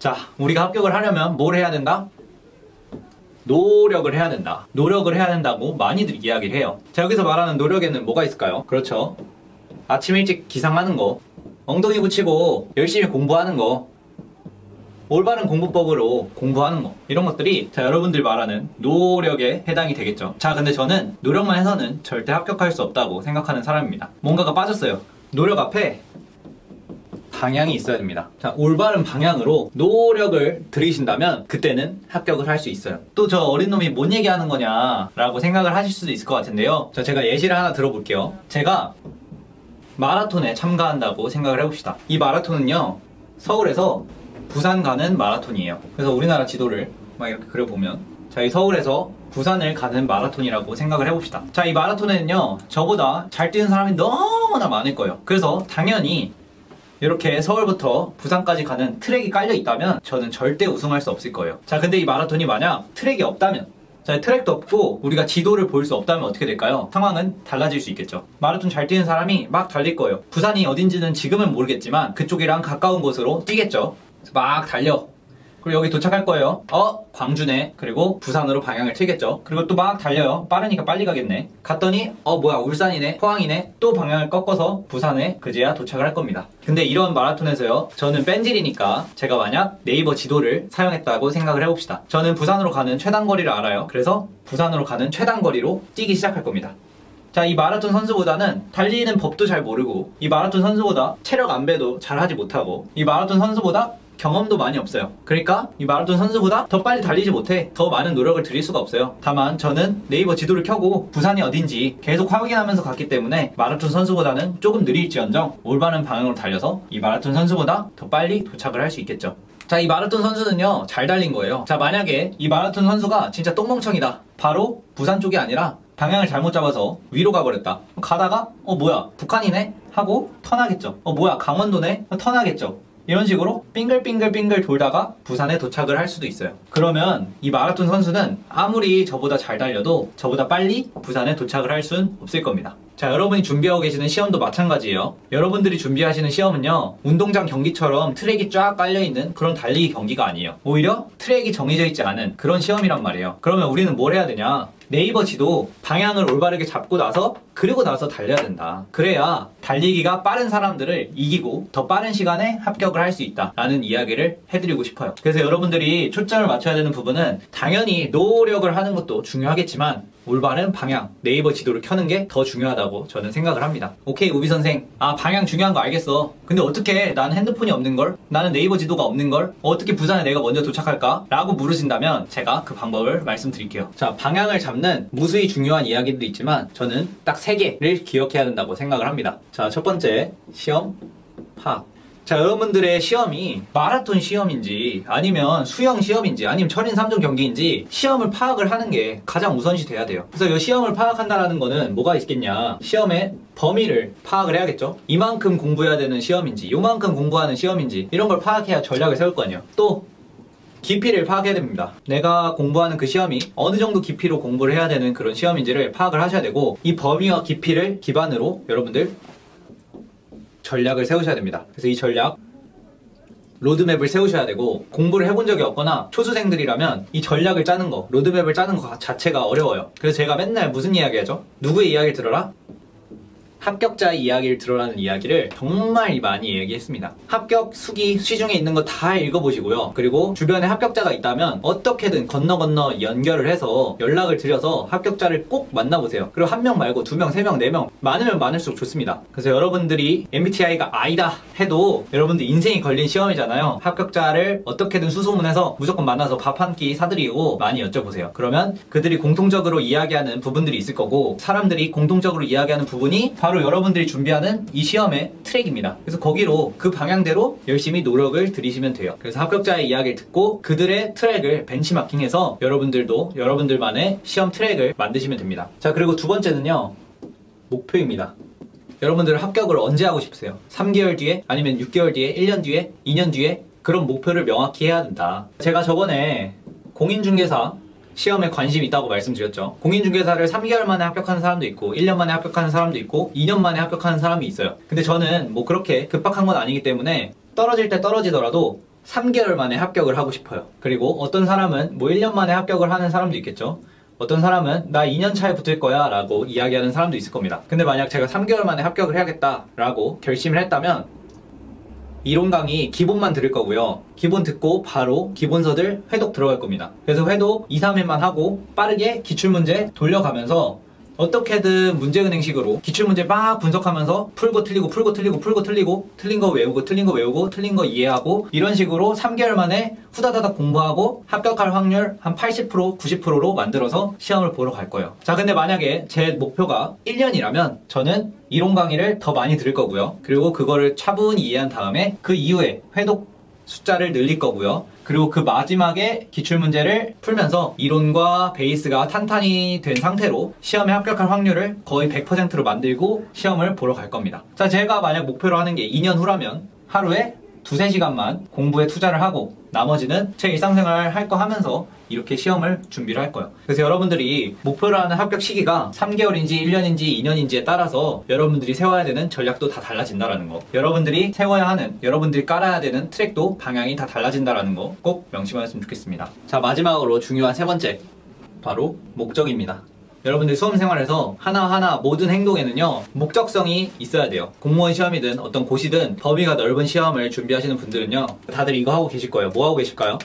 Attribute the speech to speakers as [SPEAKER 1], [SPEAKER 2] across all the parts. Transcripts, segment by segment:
[SPEAKER 1] 자, 우리가 합격을 하려면 뭘 해야 된다? 노력을 해야 된다. 노력을 해야 된다고 많이들 이야기를 해요. 자, 여기서 말하는 노력에는 뭐가 있을까요? 그렇죠. 아침 일찍 기상하는 거, 엉덩이 붙이고 열심히 공부하는 거, 올바른 공부법으로 공부하는 거, 이런 것들이 자, 여러분들 말하는 노력에 해당이 되겠죠. 자, 근데 저는 노력만 해서는 절대 합격할 수 없다고 생각하는 사람입니다. 뭔가가 빠졌어요. 노력 앞에 방향이 있어야 됩니다. 자, 올바른 방향으로 노력을 들이신다면 그때는 합격을 할 수 있어요. 또 저 어린 놈이 뭔 얘기하는 거냐 라고 생각을 하실 수도 있을 것 같은데요. 자, 제가 예시를 하나 들어볼게요. 제가 마라톤에 참가한다고 생각을 해봅시다. 이 마라톤은요, 서울에서 부산 가는 마라톤이에요. 그래서 우리나라 지도를 막 이렇게 그려보면, 자, 이 서울에서 부산을 가는 마라톤이라고 생각을 해봅시다. 자, 이 마라톤에는요, 저보다 잘 뛰는 사람이 너무나 많을 거예요. 그래서 당연히 이렇게 서울부터 부산까지 가는 트랙이 깔려 있다면 저는 절대 우승할 수 없을 거예요. 자, 근데 이 마라톤이 만약 트랙이 없다면, 자, 트랙도 없고 우리가 지도를 볼 수 없다면 어떻게 될까요? 상황은 달라질 수 있겠죠. 마라톤 잘 뛰는 사람이 막 달릴 거예요. 부산이 어딘지는 지금은 모르겠지만 그쪽이랑 가까운 곳으로 뛰겠죠. 막 달려. 그리고 여기 도착할 거예요. 광주네. 그리고 부산으로 방향을 틀겠죠. 그리고 또 막 달려요. 빠르니까 빨리 가겠네. 갔더니 뭐야, 울산이네, 포항이네. 또 방향을 꺾어서 부산에 그제야 도착을 할 겁니다. 근데 이런 마라톤에서요, 저는 뺀질이니까 제가 만약 네이버 지도를 사용했다고 생각을 해봅시다. 저는 부산으로 가는 최단거리를 알아요. 그래서 부산으로 가는 최단거리로 뛰기 시작할 겁니다. 자, 이 마라톤 선수보다는 달리는 법도 잘 모르고, 이 마라톤 선수보다 체력 안배도 잘 하지 못하고, 이 마라톤 선수보다 경험도 많이 없어요. 그러니까 이 마라톤 선수보다 더 빨리 달리지 못해 더 많은 노력을 들일 수가 없어요. 다만 저는 네이버 지도를 켜고 부산이 어딘지 계속 확인하면서 갔기 때문에 마라톤 선수보다는 조금 느릴지언정 올바른 방향으로 달려서 이 마라톤 선수보다 더 빨리 도착을 할 수 있겠죠. 자, 이 마라톤 선수는요, 잘 달린 거예요. 자, 만약에 이 마라톤 선수가 진짜 똥멍청이다. 바로 부산 쪽이 아니라 방향을 잘못 잡아서 위로 가버렸다. 가다가 뭐야, 북한이네? 하고 턴하겠죠. 뭐야, 강원도네? 턴하겠죠. 이런 식으로 빙글빙글 돌다가 부산에 도착을 할 수도 있어요. 그러면 이 마라톤 선수는 아무리 저보다 잘 달려도 저보다 빨리 부산에 도착을 할 수는 없을 겁니다. 자, 여러분이 준비하고 계시는 시험도 마찬가지예요. 여러분들이 준비하시는 시험은요, 운동장 경기처럼 트랙이 쫙 깔려있는 그런 달리기 경기가 아니에요. 오히려 트랙이 정해져 있지 않은 그런 시험이란 말이에요. 그러면 우리는 뭘 해야 되냐? 네이버 지도 방향을 올바르게 잡고 나서, 그리고 나서 달려야 된다. 그래야 달리기가 빠른 사람들을 이기고 더 빠른 시간에 합격을 할 수 있다 라는 이야기를 해드리고 싶어요. 그래서 여러분들이 초점을 맞춰야 되는 부분은 당연히 노력을 하는 것도 중요하겠지만 올바른 방향, 네이버 지도를 켜는 게 더 중요하다고 저는 생각을 합니다. 오케이, 우비 선생. 방향 중요한 거 알겠어. 근데 어떻게 나는 핸드폰이 없는걸? 나는 네이버 지도가 없는걸? 어떻게 부산에 내가 먼저 도착할까? 라고 물으신다면 제가 그 방법을 말씀드릴게요. 자, 방향을 잡는 무수히 중요한 이야기들이 있지만 저는 딱 3개를 기억해야 된다고 생각을 합니다. 자, 첫 번째, 시험 파악. 자, 여러분들의 시험이 마라톤 시험인지 아니면 수영 시험인지 아니면 철인 3종 경기인지 시험을 파악을 하는 게 가장 우선시 돼야 돼요. 그래서 이 시험을 파악한다는 거는 뭐가 있겠냐, 시험의 범위를 파악을 해야겠죠. 이만큼 공부해야 되는 시험인지 요만큼 공부하는 시험인지 이런 걸 파악해야 전략을 세울 거 아니에요. 또 깊이를 파악해야 됩니다. 내가 공부하는 그 시험이 어느 정도 깊이로 공부를 해야 되는 그런 시험인지를 파악을 하셔야 되고, 이 범위와 깊이를 기반으로 여러분들 전략을 세우셔야 됩니다. 그래서 이 전략, 로드맵을 세우셔야 되고, 공부를 해본 적이 없거나 초수생들이라면 이 전략을 짜는 거, 로드맵을 짜는 거 자체가 어려워요. 그래서 제가 맨날 무슨 이야기 하죠? 누구의 이야기를 들어라? 합격자의 이야기를 들어라는 이야기를 정말 많이 얘기했습니다. 합격 수기 시중에 있는 거 다 읽어보시고요. 그리고 주변에 합격자가 있다면 어떻게든 건너 연결을 해서 연락을 드려서 합격자를 꼭 만나보세요. 그리고 1명 말고 2명, 3명, 4명 많으면 많을수록 좋습니다. 그래서 여러분들이 MBTI가 I다 해도 여러분들 인생이 걸린 시험이잖아요. 합격자를 어떻게든 수소문해서 무조건 만나서 밥 한 끼 사드리고 많이 여쭤보세요. 그러면 그들이 공통적으로 이야기하는 부분들이 있을 거고, 사람들이 공통적으로 이야기하는 부분이 바로 여러분들이 준비하는 이 시험의 트랙입니다. 그래서 거기로, 그 방향대로 열심히 노력을 들이시면 돼요. 그래서 합격자의 이야기를 듣고 그들의 트랙을 벤치마킹해서 여러분들도 여러분들만의 시험 트랙을 만드시면 됩니다. 자, 그리고 두 번째는요, 목표입니다. 여러분들 합격을 언제 하고 싶으세요? 3개월 뒤에? 아니면 6개월 뒤에? 1년 뒤에? 2년 뒤에? 그런 목표를 명확히 해야 된다. 제가 저번에 공인중개사 시험에 관심이 있다고 말씀드렸죠. 공인중개사를 3개월 만에 합격하는 사람도 있고 1년 만에 합격하는 사람도 있고 2년 만에 합격하는 사람이 있어요. 근데 저는 뭐 그렇게 급박한 건 아니기 때문에 떨어질 때 떨어지더라도 3개월 만에 합격을 하고 싶어요. 그리고 어떤 사람은 뭐 1년 만에 합격을 하는 사람도 있겠죠. 어떤 사람은 나 2년 차에 붙을 거야 라고 이야기하는 사람도 있을 겁니다. 근데 만약 제가 3개월 만에 합격을 해야겠다 라고 결심을 했다면 이론 강의 기본만 들을 거고요. 기본 듣고 바로 기본서들 회독 들어갈 겁니다. 그래서 회독 2, 3회만 하고 빠르게 기출문제 돌려가면서 어떻게든 문제은행식으로 기출문제 막 분석하면서 풀고 틀리고 풀고 틀리고 풀고 틀리고 틀린 거 외우고 틀린 거 외우고 틀린 거 이해하고 이런 식으로 3개월 만에 후다다닥 공부하고 합격할 확률 한 80% 90%로 만들어서 시험을 보러 갈 거예요. 자, 근데 만약에 제 목표가 1년이라면 저는 이론 강의를 더 많이 들을 거고요. 그리고 그거를 차분히 이해한 다음에 그 이후에 회독 숫자를 늘릴 거고요. 그리고 그 마지막에 기출문제를 풀면서 이론과 베이스가 탄탄히 된 상태로 시험에 합격할 확률을 거의 100%로 만들고 시험을 보러 갈 겁니다. 자, 제가 만약 목표로 하는 게 2년 후라면 하루에 2~3시간만 공부에 투자를 하고 나머지는 제 일상생활 할 거 하면서 이렇게 시험을 준비를 할 거예요. 그래서 여러분들이 목표로 하는 합격 시기가 3개월인지 1년인지 2년인지에 따라서 여러분들이 세워야 되는 전략도 다 달라진다라는 거, 여러분들이 세워야 하는, 여러분들이 깔아야 되는 트랙도 방향이 다 달라진다라는 거 꼭 명심하셨으면 좋겠습니다. 자, 마지막으로 중요한 세 번째, 바로 목적입니다. 여러분들 수험생활에서 하나하나 모든 행동에는요 목적성이 있어야 돼요. 공무원 시험이든 어떤 고시든 범위가 넓은 시험을 준비하시는 분들은요 다들 이거 하고 계실 거예요. 뭐 하고 계실까요?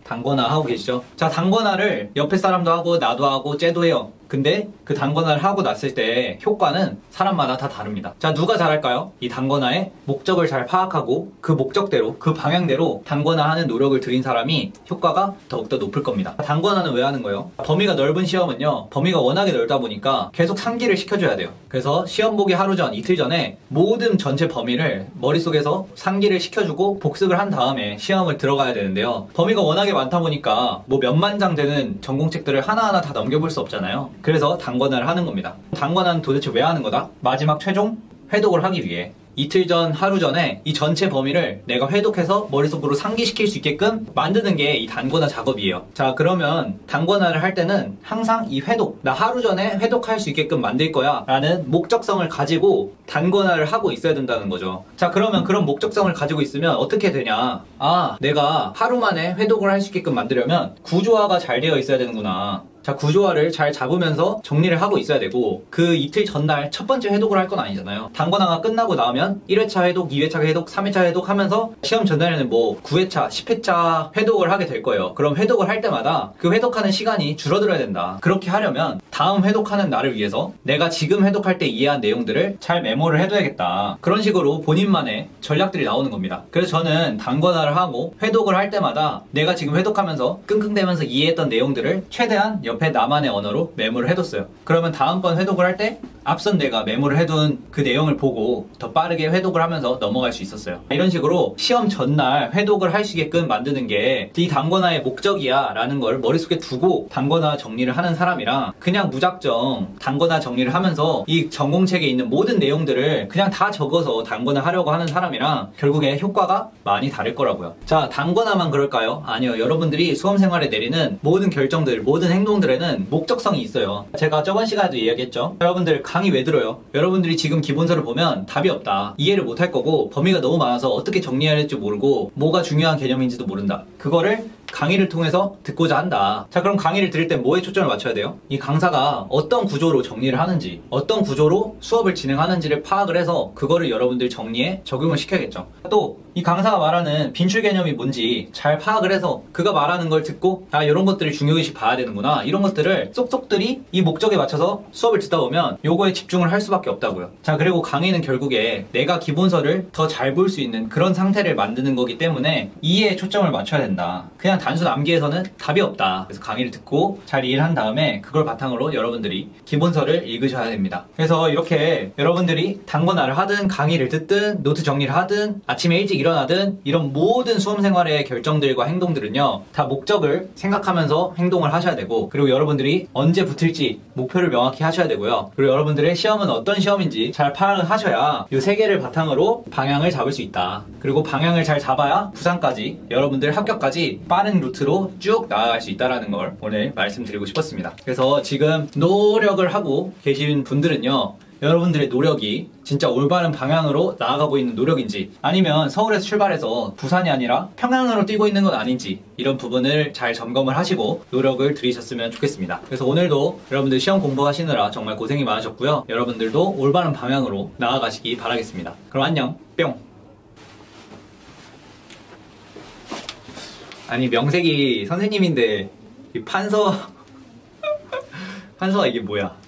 [SPEAKER 1] 단권화 하고 계시죠? 자, 단권화를 옆에 사람도 하고 나도 하고 쟤도 해요. 근데 그 단권화를 하고 났을 때 효과는 사람마다 다 다릅니다. 자, 누가 잘할까요? 이 단권화의 목적을 잘 파악하고 그 목적대로, 그 방향대로 단권화하는 노력을 들인 사람이 효과가 더욱더 높을 겁니다. 단권화는 왜 하는 거예요? 범위가 넓은 시험은요 범위가 워낙에 넓다 보니까 계속 상기를 시켜줘야 돼요. 그래서 시험 보기 하루 전, 이틀 전에 모든 전체 범위를 머릿속에서 상기를 시켜주고 복습을 한 다음에 시험을 들어가야 되는데요, 범위가 워낙에 많다 보니까 뭐 몇만 장 되는 전공책들을 하나하나 다 넘겨볼 수 없잖아요. 그래서 단권화를 하는 겁니다. 단권화는 도대체 왜 하는 거다? 마지막 최종 회독을 하기 위해 이틀 전, 하루 전에 이 전체 범위를 내가 회독해서 머릿속으로 상기시킬 수 있게끔 만드는 게 이 단권화 작업이에요. 자, 그러면 단권화를 할 때는 항상 이 회독, 나 하루 전에 회독할 수 있게끔 만들 거야 라는 목적성을 가지고 단권화를 하고 있어야 된다는 거죠. 자, 그러면 그런 목적성을 가지고 있으면 어떻게 되냐? 아, 내가 하루 만에 회독을 할 수 있게끔 만들려면 구조화가 잘 되어 있어야 되는구나. 자, 구조화를 잘 잡으면서 정리를 하고 있어야 되고, 그 이틀 전날 첫 번째 회독을 할 건 아니잖아요. 단권화가 끝나고 나면 1회차 회독, 2회차 회독, 3회차 회독 하면서 시험 전날에는 뭐 9회차, 10회차 회독을 하게 될 거예요. 그럼 회독을 할 때마다 그 회독하는 시간이 줄어들어야 된다. 그렇게 하려면 다음 회독하는 날을 위해서 내가 지금 회독할 때 이해한 내용들을 잘 메모를 해둬야겠다. 그런 식으로 본인만의 전략들이 나오는 겁니다. 그래서 저는 단권화를 하고 회독을 할 때마다 내가 지금 회독하면서 끙끙대면서 이해했던 내용들을 최대한 옆에 나만의 언어로 메모를 해뒀어요. 그러면 다음번 회독을 할 때 앞선 내가 메모를 해둔 그 내용을 보고 더 빠르게 회독을 하면서 넘어갈 수 있었어요. 이런 식으로 시험 전날 회독을 할 수 있게끔 만드는 게 이 단권화의 목적이야 라는 걸 머릿속에 두고 단권화 정리를 하는 사람이랑 그냥 무작정 단권화 정리를 하면서 이 전공책에 있는 모든 내용들을 그냥 다 적어서 단권화 하려고 하는 사람이랑 결국에 효과가 많이 다를 거라고요. 자, 단권화만 그럴까요? 아니요. 여러분들이 수험생활에 내리는 모든 결정들, 모든 행동들에는 목적성이 있어요. 제가 저번 시간에도 이야기했죠. 여러분들 강의 왜 들어요? 여러분들이 지금 기본서를 보면 답이 없다. 이해를 못할 거고 범위가 너무 많아서 어떻게 정리해야 할지 모르고 뭐가 중요한 개념인지도 모른다. 그거를 강의를 통해서 듣고자 한다. 자, 그럼 강의를 들을 때 뭐에 초점을 맞춰야 돼요? 이 강사가 어떤 구조로 정리를 하는지, 어떤 구조로 수업을 진행하는지를 파악을 해서 그거를 여러분들 정리에 적용을 시켜야겠죠. 또 이 강사가 말하는 빈출 개념이 뭔지 잘 파악을 해서 그가 말하는 걸 듣고 아, 이런 것들을 중요시 봐야 되는구나, 이런 것들을 쏙쏙들이 이 목적에 맞춰서 수업을 듣다 보면 요거에 집중을 할 수밖에 없다고요. 자, 그리고 강의는 결국에 내가 기본서를 더 잘 볼 수 있는 그런 상태를 만드는 거기 때문에 이해에 초점을 맞춰야 된다. 그냥 단순 암기에서는 답이 없다. 그래서 강의를 듣고 잘 이해를 한 다음에 그걸 바탕으로 여러분들이 기본서를 읽으셔야 됩니다. 그래서 이렇게 여러분들이 단권화를 하든 강의를 듣든 노트 정리를 하든 아침에 일찍 일어나든 이런 모든 수험생활의 결정들과 행동들은요 다 목적을 생각하면서 행동을 하셔야 되고, 그리고 여러분들이 언제 붙을지 목표를 명확히 하셔야 되고요. 그리고 여러분들의 시험은 어떤 시험인지 잘 파악을 하셔야 이 세 개를 바탕으로 방향을 잡을 수 있다. 그리고 방향을 잘 잡아야 부산까지, 여러분들 합격까지 빠른 루트로 쭉 나아갈 수 있다는 걸 오늘 말씀드리고 싶었습니다. 그래서 지금 노력을 하고 계신 분들은요 여러분들의 노력이 진짜 올바른 방향으로 나아가고 있는 노력인지, 아니면 서울에서 출발해서 부산이 아니라 평양으로 뛰고 있는 건 아닌지, 이런 부분을 잘 점검을 하시고 노력을 들이셨으면 좋겠습니다. 그래서 오늘도 여러분들 시험 공부하시느라 정말 고생이 많으셨고요. 여러분들도 올바른 방향으로 나아가시기 바라겠습니다. 그럼 안녕, 뿅. 아니, 명색이 선생님인데 이 판서가 이게 뭐야?